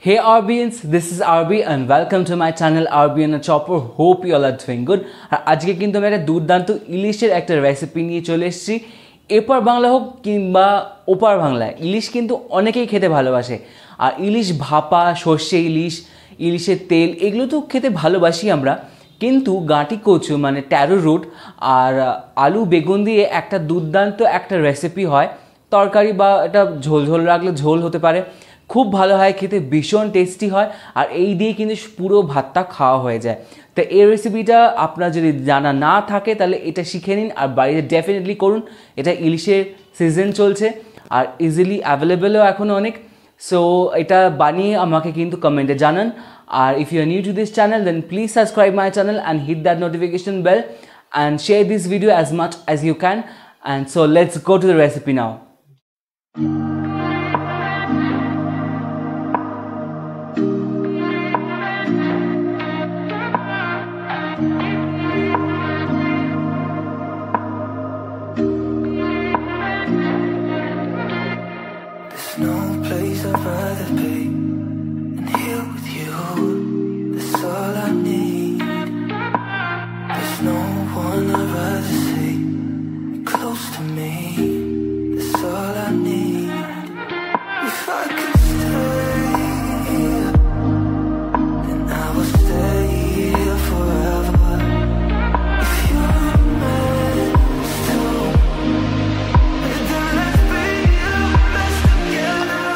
Hey RBans, this is RB and welcome to my channel RBanaChopper. Hope you all are doing good. আজকে কিন্তু আমি একটা দুর্দান্ত ইলিশের একটা রেসিপি নিয়ে চলে এসেছি। এপার বাংলা হোক কিংবা ওপার বাংলায় ইলিশ কিন্তু অনেকেই খেতে ভালোবাসে। আর ইলিশ ভাপা, সর্ষে ইলিশ, ইলিশের তেল এগুলো তো খেতে ভালোবাসি আমরা। কিন্তু গাঁটি কচু মানে ট্যারো রুট আর আলু বেগুন দিয়ে একটা দুর্দান্ত একটা রেসিপি হয়। তরকারি বা এটা ঝোল ঝোল রাখলে ঝোল হতে পারে, খুব ভালো হয় খেতে, ভীষণ টেস্টি হয়। আর এই দিয়ে কিন্তু পুরো ভাতটা খাওয়া হয়ে যায়। তো এই রেসিপিটা আপনার যদি জানা না থাকে তাহলে এটা শিখে নিন আর বাড়িতে ডেফিনেটলি করুন। এটা ইলিশের সিজন চলছে আর ইজিলি অ্যাভেলেবেলও এখন অনেক। সো এটা বানিয়ে আমাকে কিন্তু কমেন্টে জানান। আর if you are new to this channel then please subscribe my channel and hit that notification bell and share this video as much as you can. And so let's go to the recipe now. No place I'd rather be than here with you. That's all I need. There's no one I'd rather see close to me. That's all I need. If I could stay here, then I will stay here forever. If you're meant to, then let's be the best together.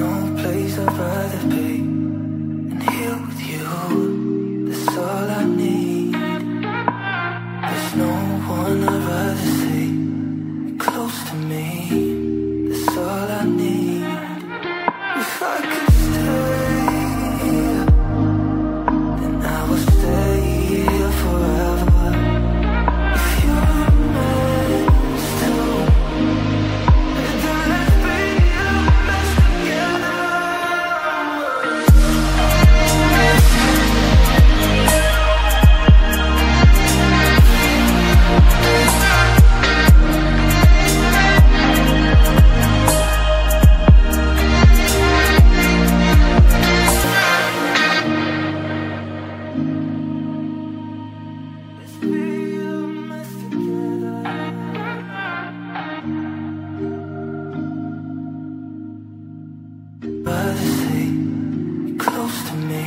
No place I'd rather be than here with you. That's all I need. There's no one I'd rather see close to me. That's all I need. If I could stay here, then I will stay here forever. If you're meant to, then let's be the best together. Rather stay close to me.